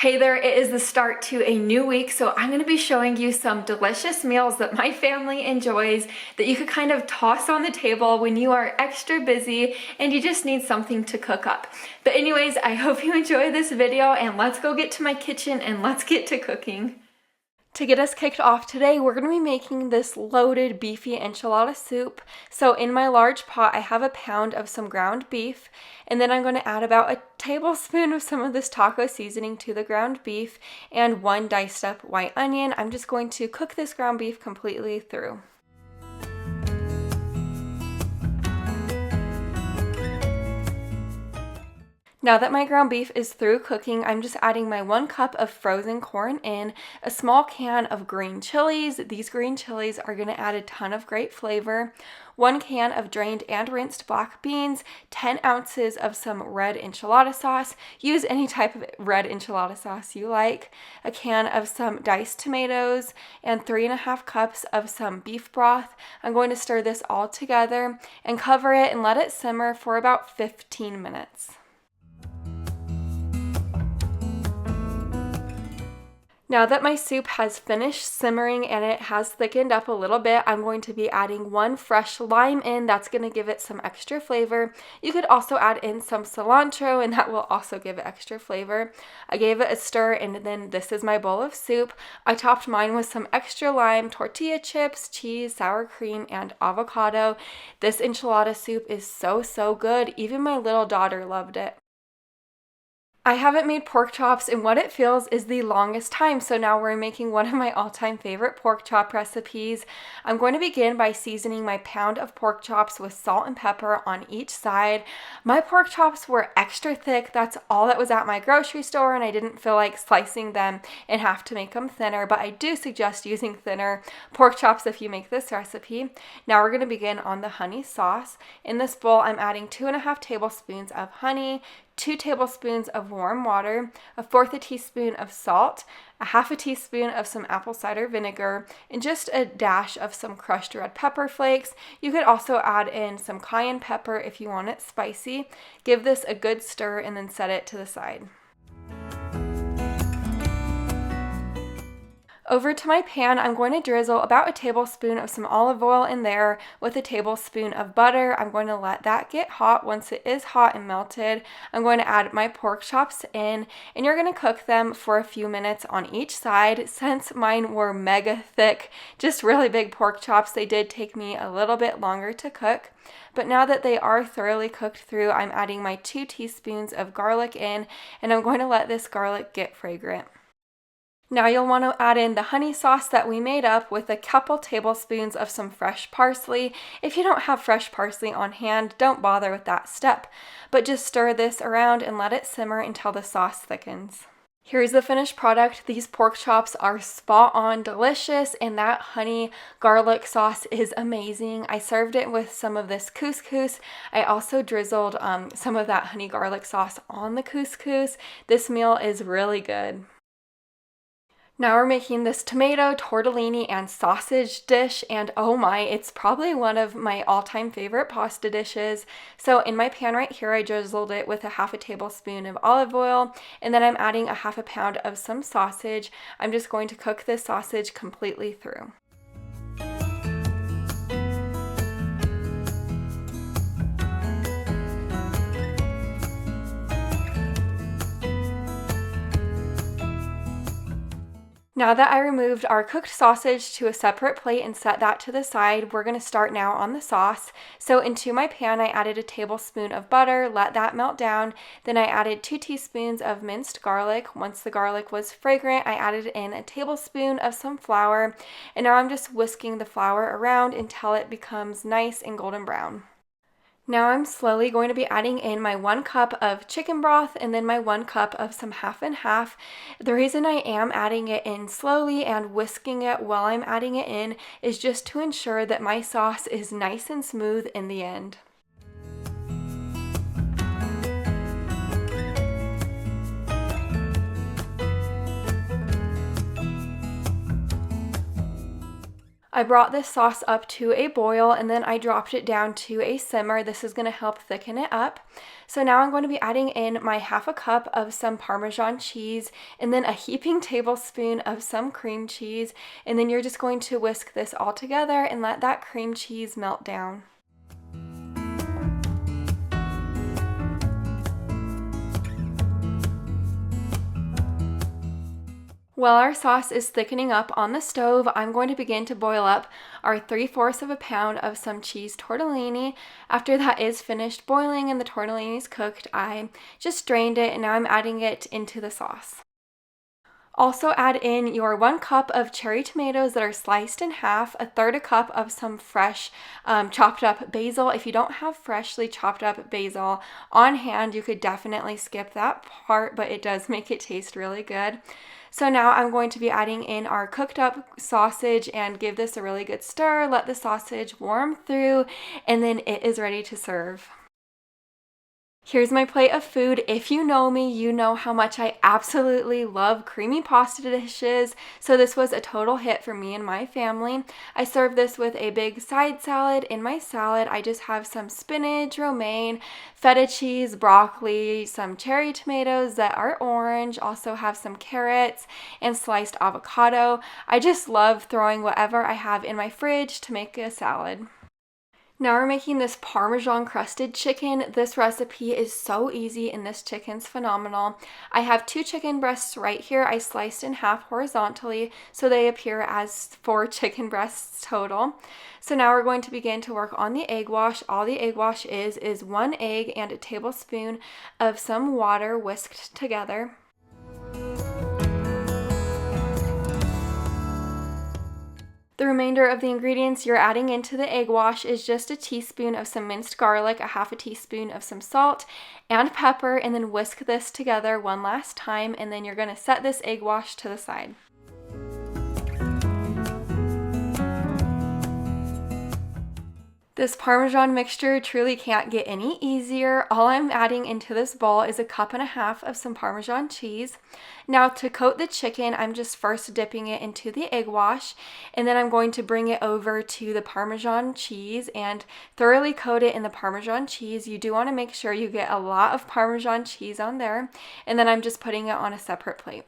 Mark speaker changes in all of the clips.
Speaker 1: Hey there, it is the start to a new week, so I'm going to be showing you some delicious meals that my family enjoys that you could kind of toss on the table when you are extra busy and you just need something to cook up. But anyways, I hope you enjoy this video and let's go get to my kitchen and let's get to cooking. To get us kicked off today, we're going to be making this loaded beefy enchilada soup. So in my large pot, I have a pound of some ground beef, and then I'm going to add about a tablespoon of some of this taco seasoning to the ground beef and one diced up white onion. I'm just going to cook this ground beef completely through. Now that my ground beef is through cooking, I'm just adding my 1 cup of frozen corn in, a small can of green chilies. These green chilies are going to add a ton of great flavor. 1 can of drained and rinsed black beans, 10 ounces of some red enchilada sauce. Use any type of red enchilada sauce you like. A can of some diced tomatoes and 3.5 cups of some beef broth. I'm going to stir this all together and cover it and let it simmer for about 15 minutes. Now that my soup has finished simmering and it has thickened up a little bit, I'm going to be adding 1 fresh lime in. That's going to give it some extra flavor. You could also add in some cilantro and that will also give it extra flavor. I gave it a stir and then this is my bowl of soup. I topped mine with some extra lime, tortilla chips, cheese, sour cream, and avocado. This enchilada soup is so good. Even my little daughter loved it. I haven't made pork chops in what it feels is the longest time, so now we're making one of my all-time favorite pork chop recipes. I'm going to begin by seasoning my pound of pork chops with salt and pepper on each side. My pork chops were extra thick. That's all that was at my grocery store, and I didn't feel like slicing them in half to make them thinner, but I do suggest using thinner pork chops if you make this recipe. Now we're going to begin on the honey sauce. In this bowl, I'm adding 2.5 tablespoons of honey, 2 tablespoons of warm water, 1/4 teaspoon of salt, 1/2 teaspoon of some apple cider vinegar, and just a dash of some crushed red pepper flakes. You could also add in some cayenne pepper if you want it spicy. Give this a good stir and then set it to the side. Over to my pan, I'm going to drizzle about a tablespoon of some olive oil in there with a tablespoon of butter. I'm going to let that get hot. Once it is hot and melted, I'm going to add my pork chops in, and you're going to cook them for a few minutes on each side. Since mine were mega thick, just really big pork chops, they did take me a little bit longer to cook. But now that they are thoroughly cooked through, I'm adding my 2 teaspoons of garlic in, and I'm going to let this garlic get fragrant. Now you'll want to add in the honey sauce that we made up with a couple tablespoons of some fresh parsley. If you don't have fresh parsley on hand, don't bother with that step, but just stir this around and let it simmer until the sauce thickens. Here's the finished product. These pork chops are spot on delicious, and that honey garlic sauce is amazing. I served it with some of this couscous. I also drizzled some of that honey garlic sauce on the couscous. This meal is really good. Now we're making this tomato, tortellini, and sausage dish, and oh my, it's probably one of my all-time favorite pasta dishes. So in my pan right here, I drizzled it with 1/2 tablespoon of olive oil, and then I'm adding 1/2 pound of some sausage. I'm just going to cook this sausage completely through. Now that I removed our cooked sausage to a separate plate and set that to the side, we're going to start now on the sauce. So into my pan, I added a tablespoon of butter, let that melt down. Then I added 2 teaspoons of minced garlic. Once the garlic was fragrant, I added in a tablespoon of some flour. And now I'm just whisking the flour around until it becomes nice and golden brown. Now I'm slowly going to be adding in my 1 cup of chicken broth and then my 1 cup of some half and half. The reason I am adding it in slowly and whisking it while I'm adding it in is just to ensure that my sauce is nice and smooth in the end. I brought this sauce up to a boil and then I dropped it down to a simmer. This is going to help thicken it up. So now I'm going to be adding in my half a cup of some Parmesan cheese and then a heaping tablespoon of some cream cheese. And then you're just going to whisk this all together and let that cream cheese melt down. While our sauce is thickening up on the stove, I'm going to begin to boil up our 3/4 of a pound of some cheese tortellini. After that is finished boiling and the tortellini is cooked, I just drained it and now I'm adding it into the sauce. Also add in your 1 cup of cherry tomatoes that are sliced in half, 1/3 cup of some fresh chopped up basil. If you don't have freshly chopped up basil on hand, you could definitely skip that part, but it does make it taste really good. So now I'm going to be adding in our cooked up sausage and give this a really good stir, let the sausage warm through, and then it is ready to serve. Here's my plate of food. If you know me, you know how much I absolutely love creamy pasta dishes, so this was a total hit for me and my family. I served this with a big side salad. In my salad, I just have some spinach, romaine, feta cheese, broccoli, some cherry tomatoes that are orange, also have some carrots, and sliced avocado. I just love throwing whatever I have in my fridge to make a salad. Now we're making this Parmesan crusted chicken. This recipe is so easy and this chicken's phenomenal. I have 2 chicken breasts right here. I sliced in half horizontally so they appear as 4 chicken breasts total. So now we're going to begin to work on the egg wash. All the egg wash is 1 egg and a tablespoon of some water whisked together. The remainder of the ingredients you're adding into the egg wash is just a teaspoon of some minced garlic, a half a teaspoon of some salt and pepper, and then whisk this together one last time, and then you're going to set this egg wash to the side. This Parmesan mixture truly can't get any easier. All I'm adding into this bowl is 1.5 cups of some Parmesan cheese. Now to coat the chicken, I'm just first dipping it into the egg wash, and then I'm going to bring it over to the Parmesan cheese and thoroughly coat it in the Parmesan cheese. You do want to make sure you get a lot of Parmesan cheese on there, and then I'm just putting it on a separate plate.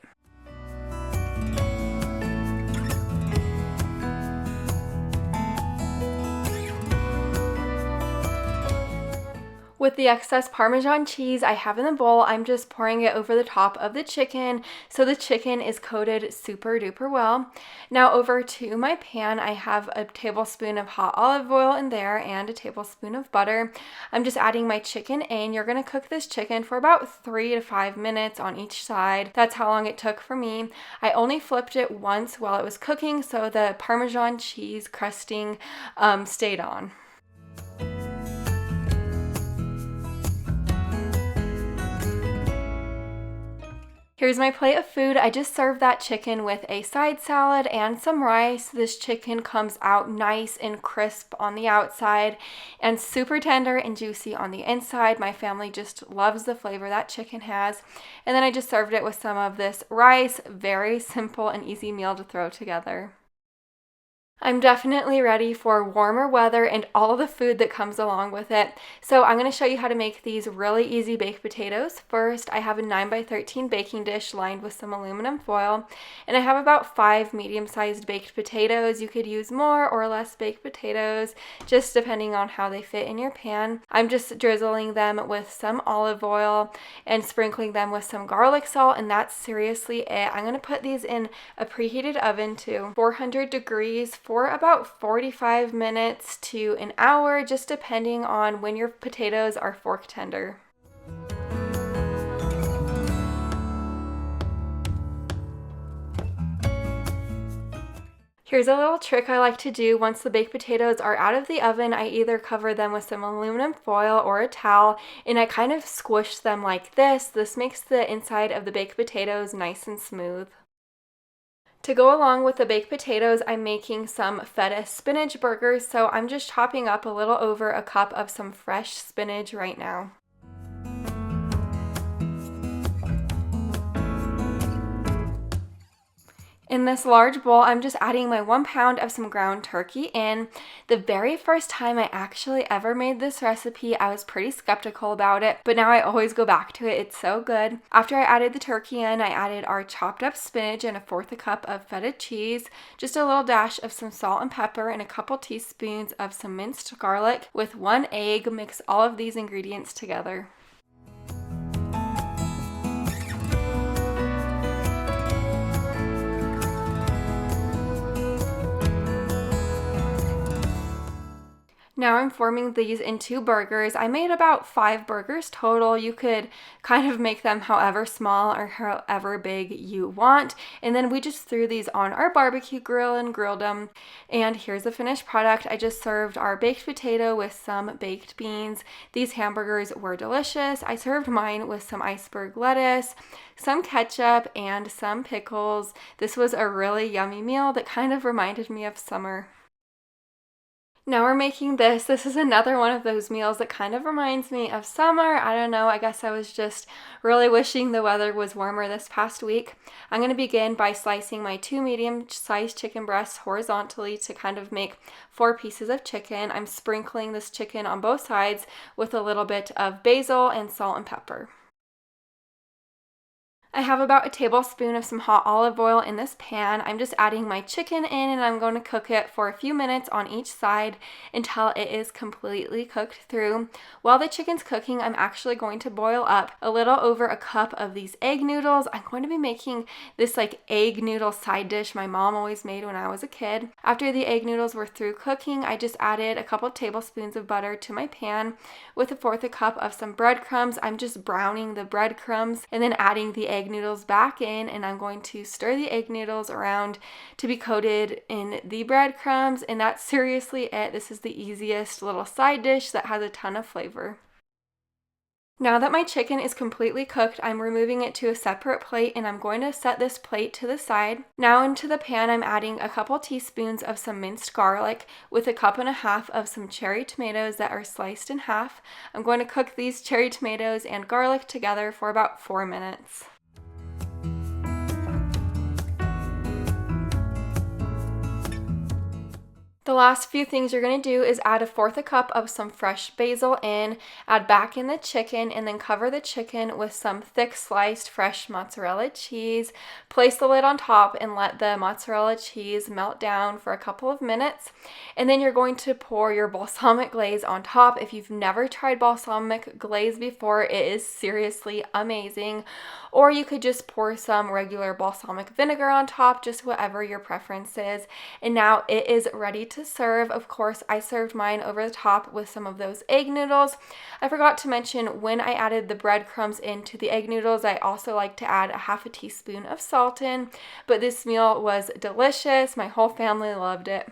Speaker 1: With the excess Parmesan cheese I have in the bowl, I'm just pouring it over the top of the chicken so the chicken is coated super duper well. Now over to my pan, I have a tablespoon of hot olive oil in there and a tablespoon of butter. I'm just adding my chicken in. You're going to cook this chicken for about 3 to 5 minutes on each side. That's how long it took for me. I only flipped it once while it was cooking so the Parmesan cheese crusting stayed on. Here's my plate of food. I just served that chicken with a side salad and some rice. This chicken comes out nice and crisp on the outside and super tender and juicy on the inside. My family just loves the flavor that chicken has. And then I just served it with some of this rice. Very simple and easy meal to throw together. I'm definitely ready for warmer weather and all of the food that comes along with it. So I'm going to show you how to make these really easy baked potatoes. First, I have a 9x13 baking dish lined with some aluminum foil, and I have about 5 medium-sized baked potatoes. You could use more or less baked potatoes, just depending on how they fit in your pan. I'm just drizzling them with some olive oil and sprinkling them with some garlic salt, and that's seriously it. I'm going to put these in a preheated oven to 400 degrees for about 45 minutes to an hour, just depending on when your potatoes are fork tender. Here's a little trick I like to do. Once the baked potatoes are out of the oven, I either cover them with some aluminum foil or a towel, and I kind of squish them like this. This makes the inside of the baked potatoes nice and smooth. To go along with the baked potatoes, I'm making some feta spinach burgers, so I'm just chopping up a little over a cup of some fresh spinach right now. In this large bowl, I'm just adding my 1 pound of some ground turkey in. The very first time I actually ever made this recipe, I was pretty skeptical about it, but now I always go back to it. It's so good. After I added the turkey in, I added our chopped up spinach and 1/4 cup of feta cheese, just a little dash of some salt and pepper, and a couple teaspoons of some minced garlic with 1 egg. Mix all of these ingredients together. Now I'm forming these into burgers. I made about 5 burgers total. You could kind of make them however small or however big you want. And then we just threw these on our barbecue grill and grilled them. And here's the finished product. I just served our baked potato with some baked beans. These hamburgers were delicious. I served mine with some iceberg lettuce, some ketchup, and some pickles. This was a really yummy meal that kind of reminded me of summer. Now we're making this. This is another one of those meals that kind of reminds me of summer. I don't know, I guess I was just really wishing the weather was warmer this past week. I'm going to begin by slicing my 2 medium-sized chicken breasts horizontally to kind of make 4 pieces of chicken. I'm sprinkling this chicken on both sides with a little bit of basil and salt and pepper. I have about a tablespoon of some hot olive oil in this pan. I'm just adding my chicken in and I'm going to cook it for a few minutes on each side until it is completely cooked through. While the chicken's cooking, I'm actually going to boil up a little over a cup of these egg noodles. I'm going to be making this like egg noodle side dish my mom always made when I was a kid. After the egg noodles were through cooking, I just added a couple tablespoons of butter to my pan with 1/4 cup of some breadcrumbs. I'm just browning the breadcrumbs and then adding the egg noodles back in, and I'm going to stir the egg noodles around to be coated in the breadcrumbs, and that's seriously it. This is the easiest little side dish that has a ton of flavor. Now that my chicken is completely cooked, I'm removing it to a separate plate and I'm going to set this plate to the side. Now into the pan, I'm adding a couple teaspoons of some minced garlic with 1.5 cups of some cherry tomatoes that are sliced in half. I'm going to cook these cherry tomatoes and garlic together for about 4 minutes. The last few things you're going to do is add 1/4 cup of some fresh basil in, add back in the chicken, and then cover the chicken with some thick sliced fresh mozzarella cheese. Place the lid on top and let the mozzarella cheese melt down for a couple of minutes. And then you're going to pour your balsamic glaze on top. If you've never tried balsamic glaze before, it is seriously amazing. Or you could just pour some regular balsamic vinegar on top, just whatever your preference is. And now it is ready to serve. Of course, I served mine over the top with some of those egg noodles. I forgot to mention when I added the breadcrumbs into the egg noodles, I also like to add 1/2 teaspoon of salt in. But this meal was delicious. My whole family loved it.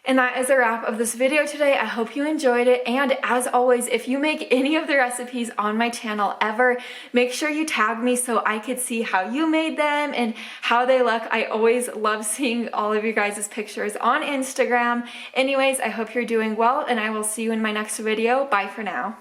Speaker 1: And that is a wrap of this video today. I hope you enjoyed it. And as always, if you make any of the recipes on my channel ever, make sure you tag me so I could see how you made them and how they look. I always love seeing all of you guys' pictures on Instagram. Anyways, I hope you're doing well and I will see you in my next video. Bye for now.